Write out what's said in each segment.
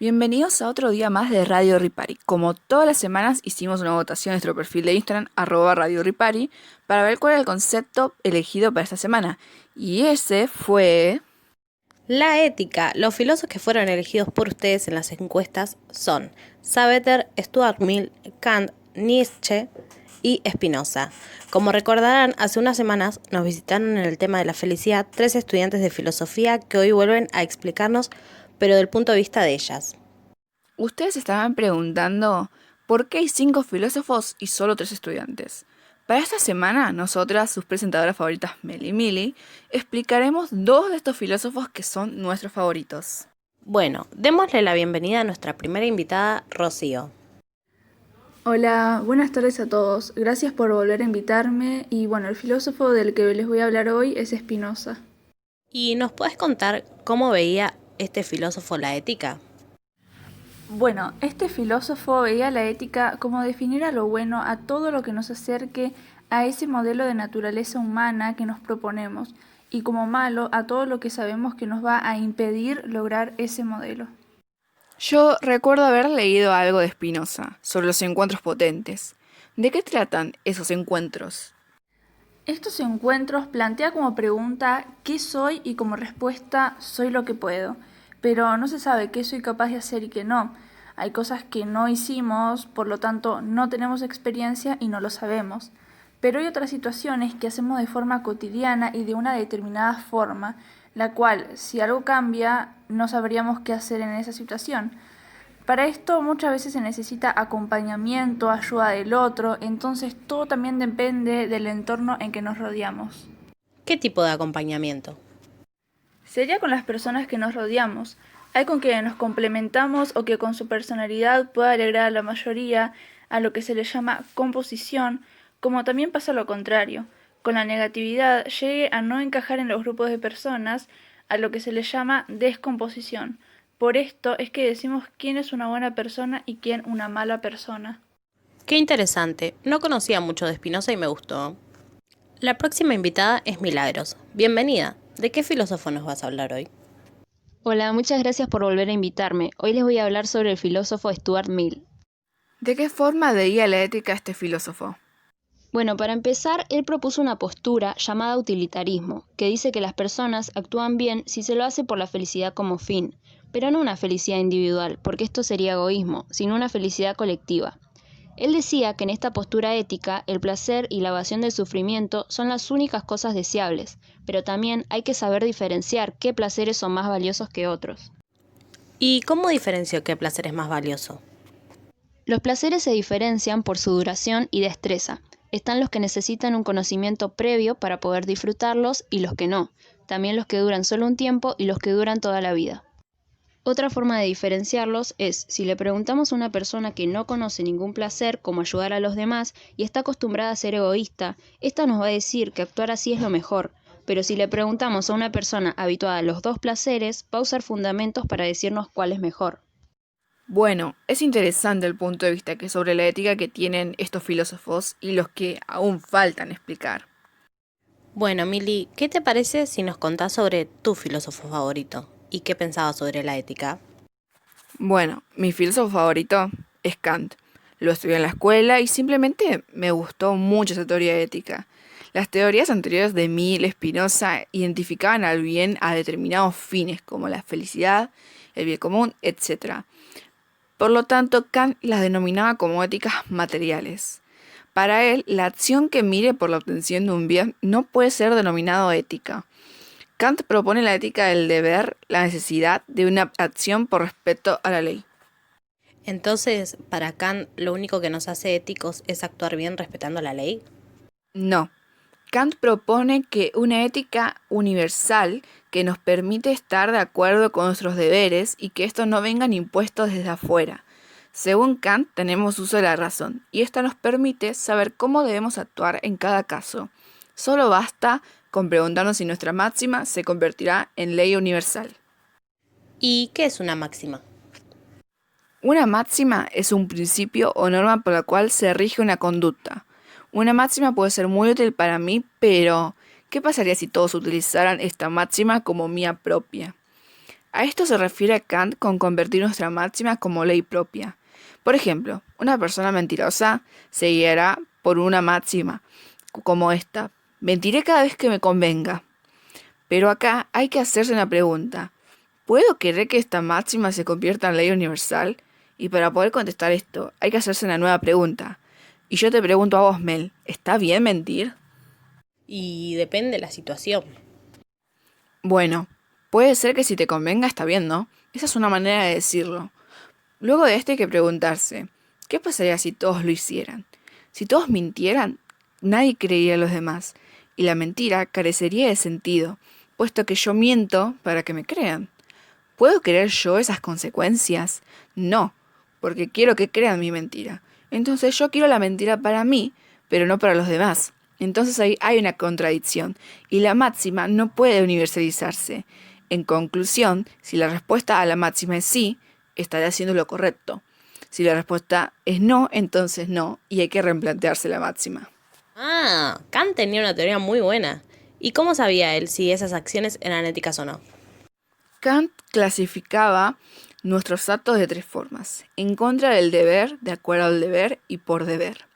Bienvenidos a otro día más de Radio Ripari. Como todas las semanas hicimos una votación en nuestro perfil de Instagram, @Radio Ripari, para ver cuál era el concepto elegido para esta semana. Y ese fue... La ética. Los filósofos que fueron elegidos por ustedes en las encuestas son Saavedra, Stuart Mill, Kant, Nietzsche y Spinoza. Como recordarán, hace unas semanas nos visitaron en el tema de la felicidad 3 estudiantes de filosofía que hoy vuelven a explicarnos, pero del punto de vista de ellas. Ustedes estaban preguntando por qué hay 5 filósofos y solo 3 estudiantes. Para esta semana, nosotras, sus presentadoras favoritas Mel y Millie, explicaremos 2 de estos filósofos que son nuestros favoritos. Bueno, démosle la bienvenida a nuestra primera invitada, Rocío. Hola, buenas tardes a todos. Gracias por volver a invitarme. Y bueno, el filósofo del que les voy a hablar hoy es Spinoza. ¿Y nos puedes contar cómo veía este filósofo la ética? Bueno, este filósofo veía la ética como definir a lo bueno a todo lo que nos acerque a ese modelo de naturaleza humana que nos proponemos, y como malo a todo lo que sabemos que nos va a impedir lograr ese modelo. Yo recuerdo haber leído algo de Spinoza sobre los encuentros potentes. ¿De qué tratan esos encuentros? Estos encuentros plantea como pregunta ¿qué soy? Y como respuesta soy lo que puedo, pero no se sabe qué soy capaz de hacer y qué no. Hay cosas que no hicimos, por lo tanto no tenemos experiencia y no lo sabemos. Pero hay otras situaciones que hacemos de forma cotidiana y de una determinada forma, la cual, si algo cambia, no sabríamos qué hacer en esa situación. Para esto muchas veces se necesita acompañamiento, ayuda del otro, entonces todo también depende del entorno en que nos rodeamos. ¿Qué tipo de acompañamiento? Sería con las personas que nos rodeamos. Hay con que nos complementamos o que con su personalidad pueda alegrar a la mayoría, a lo que se le llama composición, como también pasa lo contrario. Con la negatividad llegue a no encajar en los grupos de personas, a lo que se le llama descomposición. Por esto es que decimos quién es una buena persona y quién una mala persona. Qué interesante. No conocía mucho de Spinoza y me gustó. La próxima invitada es Milagros. Bienvenida. ¿De qué filósofo nos vas a hablar hoy? Hola, muchas gracias por volver a invitarme. Hoy les voy a hablar sobre el filósofo Stuart Mill. ¿De qué forma veía la ética este filósofo? Bueno, para empezar, él propuso una postura llamada utilitarismo, que dice que las personas actúan bien si se lo hace por la felicidad como fin, pero no una felicidad individual, porque esto sería egoísmo, sino una felicidad colectiva. Él decía que en esta postura ética, el placer y la evasión del sufrimiento son las únicas cosas deseables, pero también hay que saber diferenciar qué placeres son más valiosos que otros. ¿Y cómo diferenció qué placer es más valioso? Los placeres se diferencian por su duración y destreza. Están los que necesitan un conocimiento previo para poder disfrutarlos y los que no. También los que duran solo un tiempo y los que duran toda la vida. Otra forma de diferenciarlos es, si le preguntamos a una persona que no conoce ningún placer como ayudar a los demás y está acostumbrada a ser egoísta, esta nos va a decir que actuar así es lo mejor. Pero si le preguntamos a una persona habituada a los dos placeres, va a usar fundamentos para decirnos cuál es mejor. Bueno, es interesante el punto de vista que sobre la ética que tienen estos filósofos y los que aún faltan explicar. Bueno, Mili, ¿qué te parece si nos contás sobre tu filósofo favorito? ¿Y qué pensabas sobre la ética? Bueno, mi filósofo favorito es Kant. Lo estudié en la escuela y simplemente me gustó mucho esa teoría ética. Las teorías anteriores de Mill, Spinoza, identificaban al bien a determinados fines como la felicidad, el bien común, etc. Por lo tanto, Kant las denominaba como éticas materiales. Para él, la acción que mire por la obtención de un bien no puede ser denominado ética. Kant propone la ética del deber, la necesidad de una acción por respeto a la ley. Entonces, para Kant, lo único que nos hace éticos es actuar bien respetando la ley. No. Kant propone que una ética universal que nos permite estar de acuerdo con nuestros deberes y que estos no vengan impuestos desde afuera. Según Kant, tenemos uso de la razón y esta nos permite saber cómo debemos actuar en cada caso. Solo basta con preguntarnos si nuestra máxima se convertirá en ley universal. ¿Y qué es una máxima? Una máxima es un principio o norma por la cual se rige una conducta. Una máxima puede ser muy útil para mí, pero ¿qué pasaría si todos utilizaran esta máxima como mía propia? A esto se refiere Kant con convertir nuestra máxima como ley propia. Por ejemplo, una persona mentirosa se guiará por una máxima, como esta: mentiré cada vez que me convenga. Pero acá hay que hacerse una pregunta: ¿puedo querer que esta máxima se convierta en ley universal? Y para poder contestar esto, hay que hacerse una nueva pregunta. Y yo te pregunto a vos, Mel, ¿está bien mentir? Y depende de la situación. Bueno, puede ser que si te convenga está bien, ¿no? Esa es una manera de decirlo. Luego de esto hay que preguntarse: ¿qué pasaría si todos lo hicieran? Si todos mintieran, nadie creería a los demás, y la mentira carecería de sentido, puesto que yo miento para que me crean. ¿Puedo querer yo esas consecuencias? No, porque quiero que crean mi mentira. Entonces yo quiero la mentira para mí, pero no para los demás. Entonces ahí hay una contradicción, y la máxima no puede universalizarse. En conclusión, si la respuesta a la máxima es sí, estaré haciendo lo correcto. Si la respuesta es no, entonces no, y hay que replantearse la máxima. Ah, Kant tenía una teoría muy buena. ¿Y cómo sabía él si esas acciones eran éticas o no? Kant clasificaba nuestros actos de tres formas: en contra del deber, de acuerdo al deber y por deber.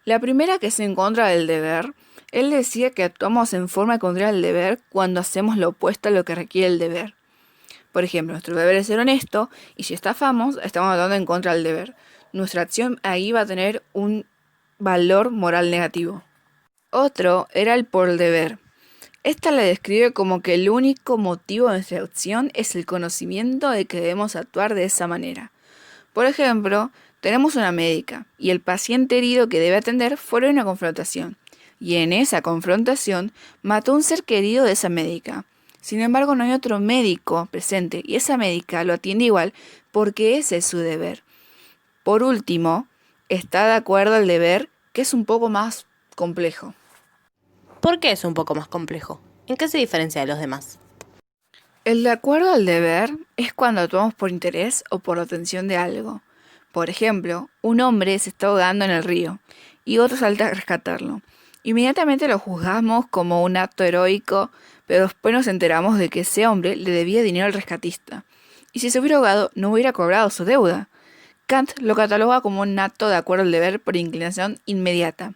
La primera, que es en contra del deber, él decía que actuamos en forma contraria al deber cuando hacemos lo opuesto a lo que requiere el deber. Por ejemplo, nuestro deber es ser honesto, y si estafamos, estamos actuando en contra del deber. Nuestra acción ahí va a tener un valor moral negativo. Otro era el por deber. Esta le describe como que el único motivo de nuestra acción es el conocimiento de que debemos actuar de esa manera. Por ejemplo, tenemos una médica y el paciente herido que debe atender fue en una confrontación, y en esa confrontación mató a un ser querido de esa médica. Sin embargo, no hay otro médico presente y esa médica lo atiende igual porque ese es su deber. Por último, está de acuerdo al deber, que es un poco más complejo. ¿Por qué es un poco más complejo? ¿En qué se diferencia de los demás? El de acuerdo al deber es cuando actuamos por interés o por obtención de algo. Por ejemplo, un hombre se está ahogando en el río y otro salta a rescatarlo. Inmediatamente lo juzgamos como un acto heroico, pero después nos enteramos de que ese hombre le debía dinero al rescatista. Y si se hubiera ahogado, no hubiera cobrado su deuda. Kant lo cataloga como un acto de acuerdo al deber por inclinación inmediata,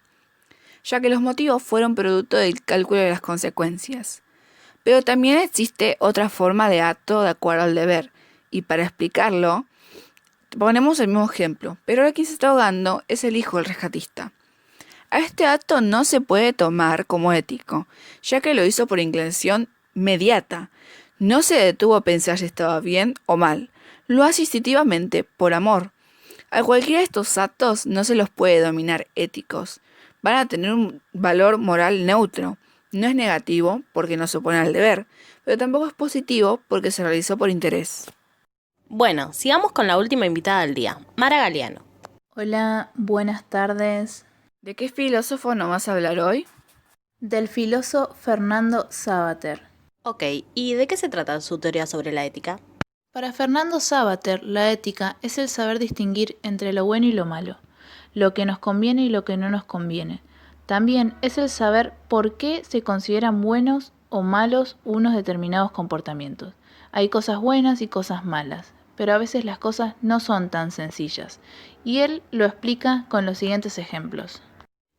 ya que los motivos fueron producto del cálculo de las consecuencias. Pero también existe otra forma de acto de acuerdo al deber, y para explicarlo, ponemos el mismo ejemplo, pero ahora quien se está ahogando es el hijo del rescatista. A este acto no se puede tomar como ético, ya que lo hizo por inclinación inmediata. No se detuvo a pensar si estaba bien o mal, lo hace instintivamente, por amor. A cualquiera de estos actos no se los puede dominar éticos. Van a tener un valor moral neutro. No es negativo porque no se opone al deber, pero tampoco es positivo porque se realizó por interés. Bueno, sigamos con la última invitada del día, Mara Galeano. Hola, buenas tardes. ¿De qué filósofo nos vas a hablar hoy? Del filósofo Fernando Savater. Ok, ¿y de qué se trata su teoría sobre la ética? Para Fernando Savater, la ética es el saber distinguir entre lo bueno y lo malo, lo que nos conviene y lo que no nos conviene. También es el saber por qué se consideran buenos o malos unos determinados comportamientos. Hay cosas buenas y cosas malas, pero a veces las cosas no son tan sencillas, y él lo explica con los siguientes ejemplos.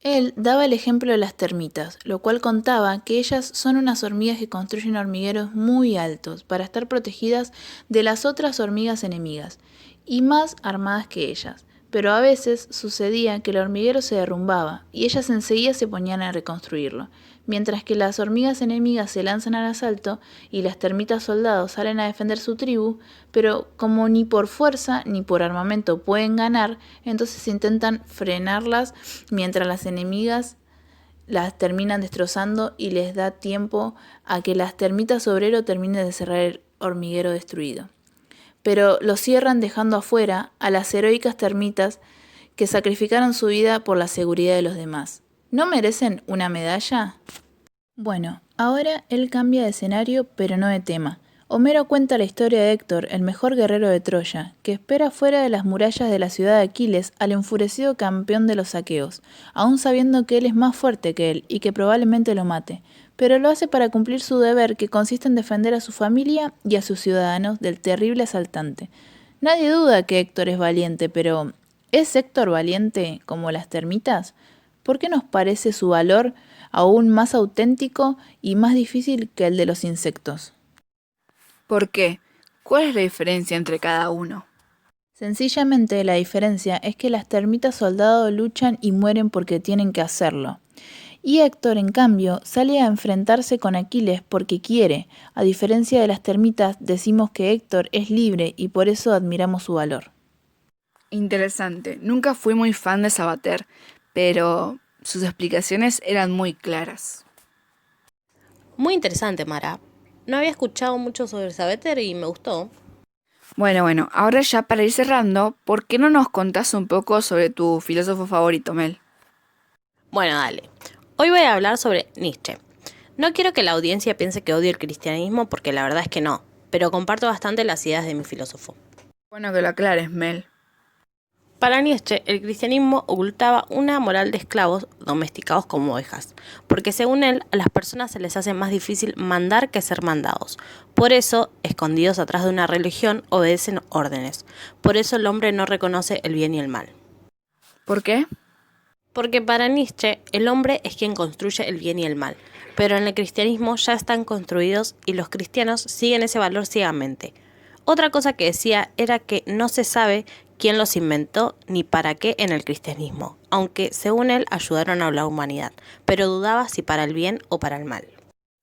Él daba el ejemplo de las termitas, lo cual contaba que ellas son unas hormigas que construyen hormigueros muy altos para estar protegidas de las otras hormigas enemigas, y más armadas que ellas. Pero a veces sucedía que el hormiguero se derrumbaba y ellas enseguida se ponían a reconstruirlo, mientras que las hormigas enemigas se lanzan al asalto y las termitas soldados salen a defender su tribu, pero como ni por fuerza ni por armamento pueden ganar, entonces intentan frenarlas mientras las enemigas las terminan destrozando y les da tiempo a que las termitas obrero terminen de cerrar el hormiguero destruido. Pero lo cierran dejando afuera a las heroicas termitas que sacrificaron su vida por la seguridad de los demás. ¿No merecen una medalla? Bueno, ahora él cambia de escenario, pero no de tema. Homero cuenta la historia de Héctor, el mejor guerrero de Troya, que espera fuera de las murallas de la ciudad de Aquiles al enfurecido campeón de los aqueos, aún sabiendo que él es más fuerte que él y que probablemente lo mate. pero lo hace para cumplir su deber, que consiste en defender a su familia y a sus ciudadanos del terrible asaltante. Nadie duda que Héctor es valiente, pero ¿es Héctor valiente como las termitas? ¿Por qué nos parece su valor aún más auténtico y más difícil que el de los insectos? ¿Por qué? ¿Cuál es la diferencia entre cada uno? Sencillamente la diferencia es que las termitas soldado luchan y mueren porque tienen que hacerlo. Y Héctor, en cambio, sale a enfrentarse con Aquiles porque quiere. A diferencia de las termitas, decimos que Héctor es libre y por eso admiramos su valor. Interesante. Nunca fui muy fan de Sabater, pero sus explicaciones eran muy claras. Muy interesante, Mara. No había escuchado mucho sobre Sabeter y me gustó. Bueno, ahora ya para ir cerrando, ¿por qué no nos contás un poco sobre tu filósofo favorito, Mel? Bueno, dale. Hoy voy a hablar sobre Nietzsche. No quiero que la audiencia piense que odio el cristianismo porque la verdad es que no, pero comparto bastante las ideas de mi filósofo. Bueno que lo aclares, Mel. Para Nietzsche, el cristianismo ocultaba una moral de esclavos domesticados como ovejas, porque según él, a las personas se les hace más difícil mandar que ser mandados. Por eso, escondidos atrás de una religión, obedecen órdenes. Por eso el hombre no reconoce el bien y el mal. ¿Por qué? Porque para Nietzsche, el hombre es quien construye el bien y el mal, pero en el cristianismo ya están construidos y los cristianos siguen ese valor ciegamente. Otra cosa que decía era que no se sabe quién los inventó ni para qué en el cristianismo, aunque según él ayudaron a la humanidad, pero dudaba si para el bien o para el mal.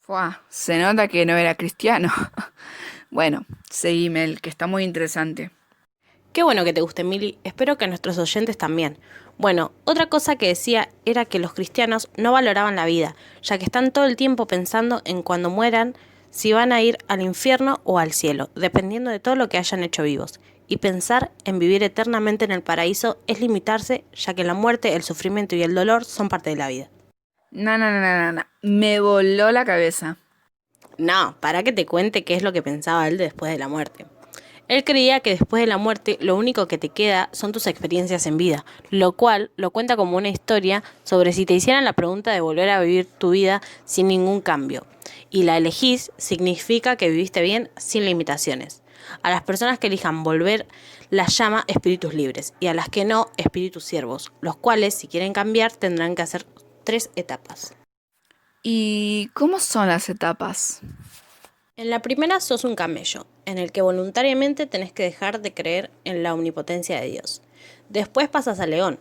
Fuá, se nota que no era cristiano. Bueno, seguí, Mel, que está muy interesante. Qué bueno que te guste, Mili, espero que a nuestros oyentes también. Bueno, otra cosa que decía era que los cristianos no valoraban la vida, ya que están todo el tiempo pensando en cuando mueran si van a ir al infierno o al cielo, dependiendo de todo lo que hayan hecho vivos. Y pensar en vivir eternamente en el paraíso es limitarse, ya que la muerte, el sufrimiento y el dolor son parte de la vida. No. Me voló la cabeza. No, para que te cuente qué es lo que pensaba él después de la muerte. Él creía que después de la muerte lo único que te queda son tus experiencias en vida, lo cual lo cuenta como una historia sobre si te hicieran la pregunta de volver a vivir tu vida sin ningún cambio. Y la elegís significa que viviste bien sin limitaciones. A las personas que elijan volver las llama espíritus libres y a las que no, espíritus siervos, los cuales si quieren cambiar tendrán que hacer 3 etapas. ¿Y cómo son las etapas? En la primera sos un camello, en el que voluntariamente tenés que dejar de creer en la omnipotencia de Dios. Después pasas al león.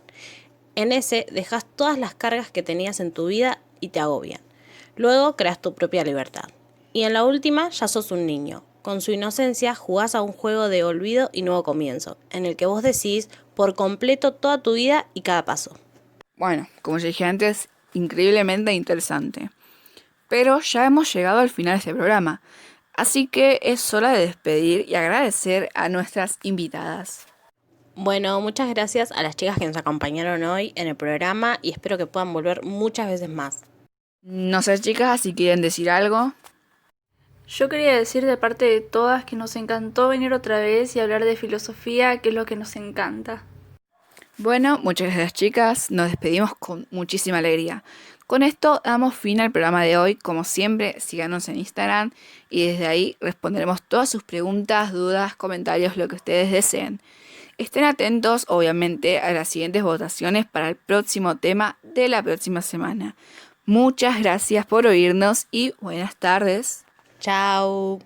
En ese dejas todas las cargas que tenías en tu vida y te agobian. Luego creas tu propia libertad. Y en la última ya sos un niño. Con su inocencia jugás a un juego de olvido y nuevo comienzo, en el que vos decidís por completo toda tu vida y cada paso. Bueno, como ya dije antes, increíblemente interesante. Pero ya hemos llegado al final de este programa, así que es hora de despedir y agradecer a nuestras invitadas. Bueno, muchas gracias a las chicas que nos acompañaron hoy en el programa y espero que puedan volver muchas veces más. No sé, chicas, si quieren decir algo. Yo quería decir de parte de todas que nos encantó venir otra vez y hablar de filosofía, que es lo que nos encanta. Bueno, muchas gracias, chicas. Nos despedimos con muchísima alegría. Con esto damos fin al programa de hoy. Como siempre, síganos en Instagram y desde ahí responderemos todas sus preguntas, dudas, comentarios, lo que ustedes deseen. Estén atentos, obviamente, a las siguientes votaciones para el próximo tema de la próxima semana. Muchas gracias por oírnos y buenas tardes. Chao.